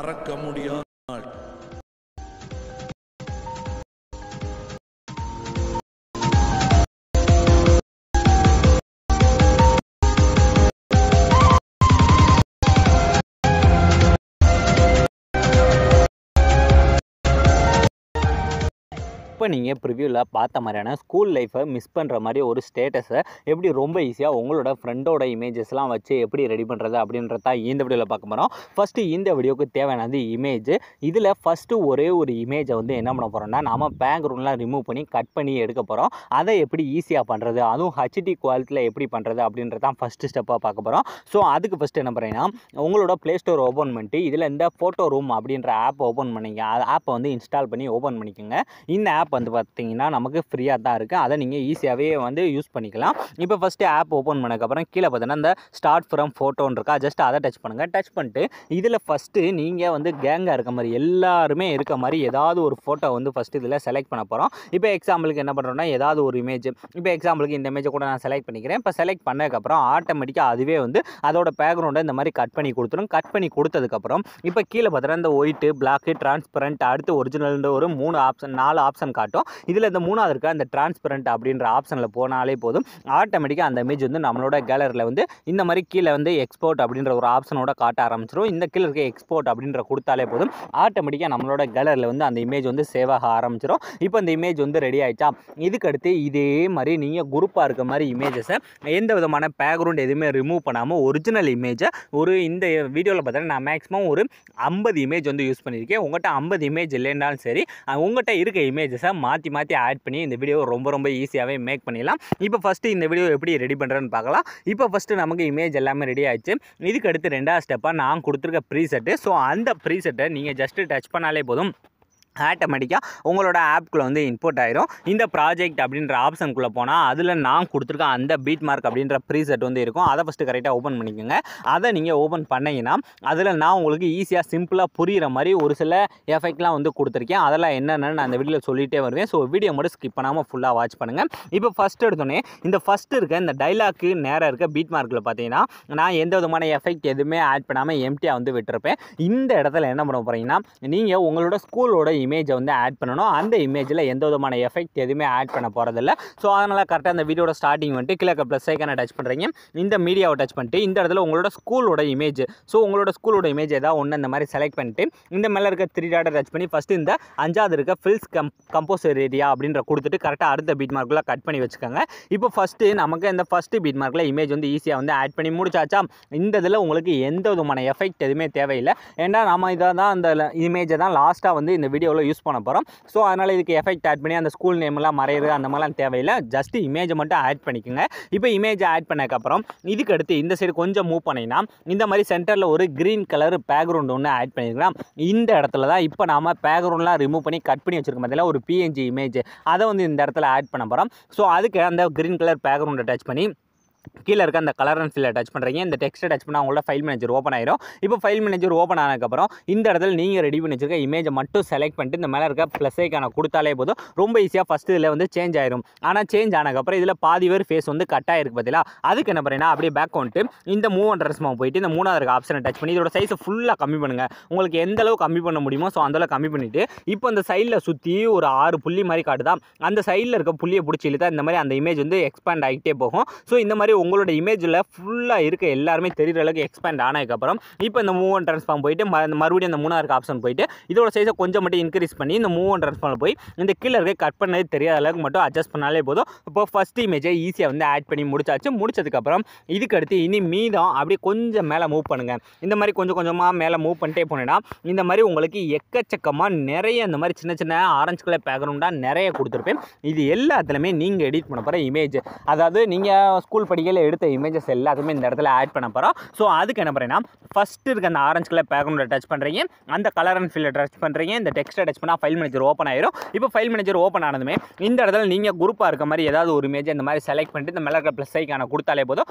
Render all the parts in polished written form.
மறக்க முடியாத நாள். இப்போ நீங்கள் ப்ரிவ்யூவில் பார்த்த மாதிரியான ஸ்கூல் லைஃப்பை மிஸ் பண்ணுற மாதிரி ஒரு ஸ்டேட்டஸை எப்படி ரொம்ப ஈஸியாக உங்களோட ஃப்ரெண்டோட இமேஜஸ்லாம் வச்சு எப்படி ரெடி பண்ணுறது அப்படின்றத இந்த வீடியோவில் பார்க்க போகிறோம். ஃபஸ்ட்டு இந்த வீடியோவுக்கு தேவையானது இமேஜ். இதில் ஃபஸ்ட்டு ஒரே ஒரு இமேஜை வந்து என்ன பண்ண போகிறோம்னா நம்ம பேக்ரவுண்ட்லாம் ரிமூவ் பண்ணி கட் பண்ணி எடுக்க போகிறோம். அதை எப்படி ஈஸியாக பண்ணுறது, அதுவும் ஹெச்டி குவாலிட்டியில் எப்படி பண்ணுறது அப்படின்றதான் ஃபஸ்ட்டு ஸ்டெப்பாக பார்க்க போகிறோம். ஸோ அதுக்கு ஃபஸ்ட்டு என்ன பண்ணுறீங்கன்னா உங்களோட ப்ளே ஸ்டோர் ஓப்பன் பண்ணிட்டு இதில் இந்த ஃபோட்டோ ரூம் அப்படின்ற ஆப் ஓப்பன் பண்ணிங்க. அந்த ஆப்பை வந்து இன்ஸ்டால் பண்ணி ஓப்பன் பண்ணிக்கோங்க. இந்த ஆப் வந்து பார்த்தீங்கன்னா நமக்கு ஃப்ரீயாக தான் இருக்குது. அதை நீங்கள் ஈஸியாகவே வந்து யூஸ் பண்ணிக்கலாம். இப்போ ஃபஸ்ட்டு ஆப் ஓப்பன் பண்ணதுக்கப்புறம் கீழே பார்த்தீங்கன்னா இந்த ஸ்டார்ட் ஃப்ரம் ஃபோட்டோன்னு இருக்கா, ஜஸ்ட் அதை டச் பண்ணுங்கள். டச் பண்ணிட்டு இதில் ஃபஸ்ட்டு நீங்கள் வந்து கேங்காக இருக்க மாதிரி எல்லாருமே இருக்க மாதிரி ஏதாவது ஒரு ஃபோட்டோ வந்து ஃபஸ்ட்டு இதில் செலக்ட் பண்ண போகிறோம். இப்போ எக்ஸாம்பிளுக்கு என்ன பண்ணுறோன்னா ஏதாவது ஒரு இமேஜ், இப்போ எக்ஸாம்பிளுக்கு இந்த இமேஜை கூட நான் செலக்ட் பண்ணிக்கிறேன். இப்போ செலக்ட் பண்ணதுக்கப்புறம் ஆட்டோமேட்டிக்காக அதுவே வந்து அதோட பேக்ரவுண்டை இந்த மாதிரி கட் பண்ணி கொடுத்துரும். கட் பண்ணி கொடுத்ததுக்கப்புறம் இப்போ கீழே பார்த்தீங்கன்னா இந்த ஒயிட்டு, பிளாக்கு, டிரான்ஸ்பரண்ட், அடுத்து ஒரிஜினல்ன்ற ஒரு 4 ஆப்ஷன் காட்டும். இதில் இந்த 3வது இருக்க அந்த டிரான்ஸ்பரண்ட் அப்படின்ற ஆப்ஷனில் போனாலே போதும், ஆட்டோமேட்டிக்காக அந்த இமேஜ் வந்து நம்மளோட கேலரியில் வந்து இந்த மாதிரி கீழே வந்து எக்ஸ்போர்ட் அப்படின்ற ஒரு ஆப்ஷனோட காட்ட ஆரம்பிச்சிடும். இந்த கீழே இருக்க எக்ஸ்போர்ட் அப்படின்ற கொடுத்தாலே போதும், ஆட்டோமேட்டிக்காக நம்மளோட கேலரியில் வந்து அந்த இமேஜ் வந்து சேவ் ஆக ஆரம்பிச்சிடும். இப்போ இந்த இமேஜ் வந்து ரெடி ஆகிடுச்சா, இதுக்கடுத்து இதே மாதிரி நீங்கள் குரூப்பாக இருக்க மாதிரி இமேஜஸை எந்த விதமான பேக்ரவுண்ட் எதுவுமே ரிமூவ் பண்ணாமல் ஒரிஜினல் இமேஜை இந்த வீடியோவில் பார்த்தீங்கன்னா நான் மேக்ஸிமம் ஒரு 50 இமேஜ் வந்து யூஸ் பண்ணியிருக்கேன். உங்கள்கிட்ட 50 இமேஜ் இல்லைன்னாலும் சரி, உங்கள்கிட்ட இருக்க இமேஜஸை மாற்றி ஆட் பண்ணி இந்த வீடியோ ரொம்ப ஈஸியாகவே மேக் பண்ணிடலாம். இப்போ ஃபஸ்ட்டு இந்த வீடியோ எப்படி ரெடி பண்ணுறேன்னு பார்க்கலாம். இப்போ ஃபஸ்ட்டு நமக்கு இமேஜ் எல்லாமே ரெடி ஆகிடுச்சு. இதுக்கு அடுத்து 2வது ஸ்டெப்பாக நான் கொடுத்துருக்க ப்ரீசெட்டு. ஸோ அந்த ப்ரீசெட்டை நீங்கள் ஜஸ்ட்டு டச் பண்ணாலே போதும், ஆட்டோமேட்டிக்காக உங்களோட ஆப்குள்ளே வந்து இம்போர்ட் ஆகிரும். இந்த ப்ராஜெக்ட் அப்படின்ற ஆப்ஷனுக்குள்ளே போனால் அதில் நான் கொடுத்துருக்க அந்த பீட் மார்க் அப்படின்ற ப்ரீசெட் வந்து இருக்கும். அதை ஃபஸ்ட்டு கரெக்டாக ஓப்பன் பண்ணிக்கோங்க. அதை நீங்கள் ஓப்பன் பண்ணிங்கன்னா அதில் நான் உங்களுக்கு ஈஸியாக சிம்பிளாக புரிகிற மாதிரி ஒரு சில எஃபெக்ட்லாம் வந்து கொடுத்துருக்கேன். அதெல்லாம் என்னென்னு நான் அந்த வீடியோவில் சொல்லிகிட்டே வருவேன். ஸோ வீடியோ மட்டும் ஸ்கிப் பண்ணாமல் ஃபுல்லாக வாட்ச் பண்ணுங்கள். இப்போ ஃபஸ்ட்டு எடுத்தோடனே இந்த ஃபஸ்ட்டு இருக்க இந்த டைலாக்கு நேராக இருக்க பீட் மார்க்கில் பார்த்தீங்கன்னா நான் எந்த விதமான எஃபெக்ட் எதுவுமே ஆட் பண்ணாமல் எம்டியாக வந்து விட்டுருப்பேன். இந்த இடத்துல என்ன பண்ண போகிறீங்கன்னா நீங்கள் உங்களோட ஸ்கூலோட இமேஜை வந்து ஆட் பண்ணணும். அந்த இமேஜில் எந்த விதமான எஃபெக்ட் எதுவுமே ஆட் பண்ண போகிறதில்ல. ஸோ அதனால் கரெக்டாக அந்த வீடியோட ஸ்டார்டிங் வந்துட்டு கீழே ப்ளஸ் ஐக்கானை டச் பண்ணுறீங்க. இந்த மீடியாவை டச் பண்ணிட்டு இந்த இடத்துல உங்களோட ஸ்கூலோட இமேஜ், ஸோ உங்களோட ஸ்கூலோட இமேஜ் ஏதாவது ஒன்று இந்த மாதிரி செலக்ட் பண்ணிட்டு இந்த மேலே இருக்க 3 டாட்டை டச் பண்ணி ஃபஸ்ட்டு இந்த 5வது இருக்க ஃபில்ஸ் கம்போசர் ஏரியா அப்படின்ற கொடுத்துட்டு கரெக்டாக அடுத்த பீட் மார்க்கில் கட் பண்ணி வச்சுக்கோங்க. இப்போ ஃபஸ்ட்டு நமக்கு இந்த ஃபஸ்ட்டு பீட் மார்க்கில் இமேஜ் வந்து ஈஸியாக வந்து ஆட் பண்ணி முடிச்சாச்சா. இந்த இதில் உங்களுக்கு எந்த விதமான எஃபெக்ட் எதுவுமே தேவையில்லை. ஏன்னா நம்ம இதை தான் அந்த இமேஜை தான் லாஸ்ட்டாக வந்து இந்த வீடியோவில் யூஸ் பண்ண போகிறோம். ஸோ அதனால் இதுக்கு எஃபெக்ட் ஆட் பண்ணி அந்த ஸ்கூல் நேம்லாம் மறையிறது அந்த மாதிரிலாம் தேவையில்லை. ஜஸ்ட் இமேஜை மட்டும் ஆட் பண்ணிக்கோங்க. இப்போ இமேஜை ஆட் பண்ணதுக்கப்புறம் இதுக்கு அடுத்து இந்த சைடு கொஞ்சம் மூவ் பண்ணிங்கன்னா இந்த மாதிரி சென்டரில் ஒரு க்ரீன் கலர் பேக்ரவுண்ட் ஒன்று ஆட் பண்ணிக்கலாம். இந்த இடத்துல தான் இப்போ நாம் பேக்ரவுண்ட்லாம் ரிமூவ் பண்ணி கட் பண்ணி வச்சுருக்க மாதிரிலாம் ஒரு PNG இமேஜ் அதை வந்து இந்த இடத்துல ஆட் பண்ண போகிறோம். ஸோ அதுக்கு அந்த க்ரீன் கலர் பேக்ரவுண்டை டச் பண்ணி கீழே இருக்க அந்த கலர் அண்ட் ஃபில்லை டச் பண்ணுறீங்க. இந்த டெக்ஸ்ட்டை டச் பண்ணால் உங்களோட ஃபைல் மேனேஜர் ஓப்பன் ஆயிரும். இப்போ ஃபைல் மேனேஜர் ஓப்பன் ஆனதுக்கப்புறம் இந்த இடத்துல நீங்கள் ரெடி பண்ணி வச்சுருக்க இமேஜை மட்டும் செலக்ட் பண்ணிட்டு இந்த மேலே இருக்க ப்ளஸ் ஐக்கானை கொடுத்தாலே போதும், ரொம்ப ஈஸியாக ஃபஸ்ட்டு இதில் வந்து சேஞ்ச் ஆயிரும். ஆனால் சேஞ்ச் ஆனதுக்கப்புறம் இதில் பாதி பேர் ஃபேஸ் வந்து கட் ஆகிருக்கு பார்த்தீங்களா. அதுக்கு என்ன பண்ணுறீங்கன்னா அப்படியே பேக் வந்துட்டு இந்த மூவ் அண்ட் ரெஸ்பான்ஸ் போயிட்டு இந்த 3வது இருக்க ஆப்ஷனை டச் பண்ணி இதோட சைஸை ஃபுல்லாக கம்மி பண்ணுங்கள். உங்களுக்கு எந்த அளவு கம்மி பண்ண முடியுமோ ஸோ அந்தளவு கம்மி பண்ணிவிட்டு இப்போ இந்த சைடில் சுற்றி ஒரு 6 புள்ளி மாதிரி காட்டுதா, அந்த சைடில் இருக்க புள்ளியை பிடிச்சி இழுத்தா இந்த மாதிரி அந்த இமேஜ் வந்து எக்ஸ்பேண்ட் ஆகிட்டே போகும். ஸோ இந்த மாதிரி உங்களோட இமேஜில் ஃபுல்லாக இருக்க எல்லாருமே தெரிகிற அளவுக்கு எக்ஸ்பேண்ட் ஆனதுக்கப்புறம் இப்போ இந்த மூவ் அண்ட் ட்ரான்ஸ்ஃபார்ம் போயிட்டு மறுபடியும் இந்த 3வது இருக்க ஆப்ஷன் போயிட்டு இதோட சைஸை கொஞ்சம் மட்டும் இன்க்ரீஸ் பண்ணி இந்த மூவ் அண்ட் ட்ரான்ஸ்ஃபார்ம் போய் இந்த கீழே இருக்க கட் பண்ணது தெரியாத அளவுக்கு மட்டும் அட்ஜஸ்ட் பண்ணாலே போதும். இப்போ ஃபஸ்ட் இமேஜை ஈஸியாக வந்து ஆட் பண்ணி முடிச்சதுக்கப்புறம் இதுக்கு அடுத்து இனி மீதம் அப்படியே கொஞ்சம் மேலே மூவ் பண்ணுங்கள். இந்த மாதிரி கொஞ்சம் கொஞ்சமாக மேலே மூவ் பண்ணிட்டே போனேன்னா இந்த மாதிரி உங்களுக்கு எக்கச்சக்கமாக நிறைய இந்த மாதிரி சின்ன சின்ன ஆரஞ்சு கலர் பேக்ரவுண்டாக நிறைய கொடுத்துருப்பேன். இது எல்லாத்துலேயுமே நீங்கள் எடிட் பண்ண போகிற இமேஜ், அதாவது நீங்கள் ஸ்கூல் படிக்கையில் எடுத்த இமேஜஸ் எல்லாத்துமே இந்த இடத்துல ஆட் பண்ண போகிறோம். ஸோ அதுக்கு என்ன பண்ணுறேன்னா ஃபஸ்ட்டு இருக்க அந்த ஆரஞ்சு கலர் பேக்ரவுண்டை டச் பண்ணுறீங்க, அந்த கலர் அண்ட் ஃபில்லை டச் பண்ணுறீங்க, இந்த டெக்ஸ்ட்டை டச் பண்ணால் ஃபைல் மேனேஜர் ஓப்பன் ஆயிரும். இப்போ ஃபைல் மேனேஜர் ஓப்பன் ஆனதுமே இந்த இடத்துல நீங்கள் குரூப்பாக இருக்க மாதிரி ஏதாவது ஒரு இமேஜ் இந்த மாதிரி செலக்ட் பண்ணிட்டு இந்த மேலே இருக்க ப்ளஸ் ஐக்கான கொடுத்தாலே போதும்.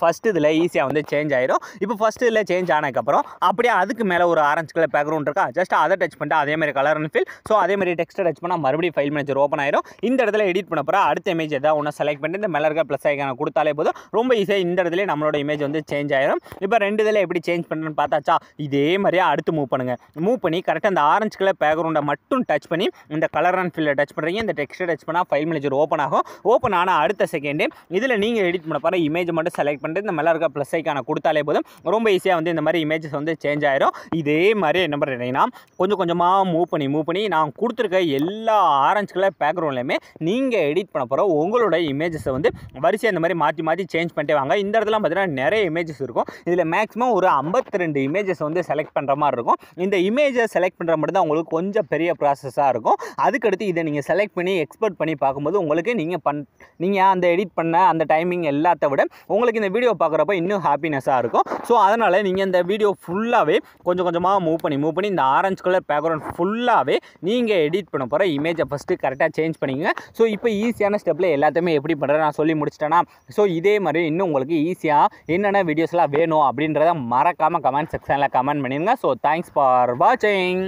ஃபஸ்ட்டு இதில் ஈஸியாக வந்து சேஞ்ச் ஆயிரும். இப்போ ஃபஸ்ட்டு இதில் சேஞ்ச் ஆனதுக்கப்புறம் அப்படியே அதுக்கு மேலே ஒரு ஆரஞ்சு கலர் பேக்ரவுண்ட் இருக்கா, ஜஸ்ட் அதை டச் பண்ணிட்டு அதேமாதிரி கலர் அண்ட் ஃபில். ஸோ அதேமாதிரி டெக்ஸ்ட்டை டச் பண்ணால் மறுபடியும் ஃபைல் மேனேஜர் ஓப்பன் ஆயிரும். இந்த இடத்துல எடிட் பண்ண போகிற அடுத்த இமேஜ் எதாவது ஒன்று செலக்ட் பண்ணிட்டு இந்த மேலே இருக்க ப்ளஸ் ஐக்கான கொடுத்தாலே போதும், ரொம்ப ஈஸியாக இந்த இடத்துல நம்மளோட இமேஜ் வந்து சேஞ்ச் ஆயிரும். இப்போ 2 இதில் எப்படி சேஞ்ச் பண்ணுறேன்னு பார்த்தாச்சா, இதே மாதிரியே அடுத்து மூவ் பண்ணுங்கள். மூவ் பண்ணி கரெக்டாக அந்த ஆரஞ்சு கலர் பேக்ரவுண்டை மட்டும் டச் பண்ணி இந்த கலர் அண்ட் ஃபில்லை டச் பண்ணுறீங்க. இந்த டெக்ஸ்ட்டை டச் பண்ணால் ஃபைல் மேனேஜர் ஓப்பன் ஆகும். ஓப்பன் ஆனால் அடுத்த செகண்டு இதில் நீங்கள் எடிட் பண்ண போகிற இமேஜ் மட்டும் செலக்ட் பண்ணிட்டு இந்த மேலே இருக்க ப்ளஸ் ஐக்கான கொடுத்தாலே போதும், ரொம்ப ஈஸியாக வந்து இந்த மாதிரி இமேஜஸ் வந்து சேஞ்ச் ஆயிரும். இதே மாதிரி என்ன பண்ணுறீங்கன்னா கொஞ்சம் கொஞ்சமாக மூவ் பண்ணி நான் கொடுத்துருக்க எல்லா ஆரஞ்சு கலர் பேக்ரவுண்ட்லையுமே நீங்கள் எடிட் பண்ண போகிற உங்களோட இமேஜஸை வந்து வரிசையாக இந்த மாதிரி மாற்றி சேஞ்ச் பண்ணிட்டே வாங்க. இந்த இடத்துல பார்த்தீங்கன்னா நிறைய இமேஜஸ் இருக்கும். இதில் மேக்ஸிமம் ஒரு 52 இமேஜஸ் வந்து செலக்ட் பண்ணுற மாதிரி இருக்கும். இந்த இமேஜை செலக்ட் பண்ணுற மட்டும் தான் உங்களுக்கு கொஞ்சம் பெரிய ப்ராசஸாக இருக்கும். அதுக்கடுத்து இதை நீங்கள் செலக்ட் பண்ணி எக்ஸ்போர்ட் பண்ணி பார்க்கும்போது உங்களுக்கு நீங்கள் அந்த எடிட் பண்ண அந்த டைமிங் எல்லாத்த விட உங்களுக்கு இந்த வீடியோ பார்க்குறப்ப இன்னும் ஹாப்பினஸாக இருக்கும். ஸோ அதனால் நீங்கள் இந்த வீடியோ ஃபுல்லாகவே கொஞ்சம் கொஞ்சமாக மூவ் பண்ணி இந்த ஆரஞ்சு கலர் பேக்ரவுண்ட் ஃபுல்லாகவே நீங்கள் எடிட் பண்ண போகிற இமேஜை ஃபஸ்ட்டு கரெக்டாக சேஞ்ச் பண்ணிங்க. ஸோ இப்போ ஈஸியான ஸ்டெப்பில் எல்லாத்தையுமே எப்படி பண்ணுறேன் நான் சொல்லி முடிச்சிட்டேன்னா, ஸோ இதே மாதிரி இன்னும் உங்களுக்கு ஈஸியாக என்னென்ன வீடியோஸ்லாம் வேணும் அப்படின்றத மறக்காமல் கமெண்ட் செக்ஷனில் கமெண்ட் பண்ணிடுங்க. ஸோ தேங்க்ஸ் ஃபார் வாட்சிங்.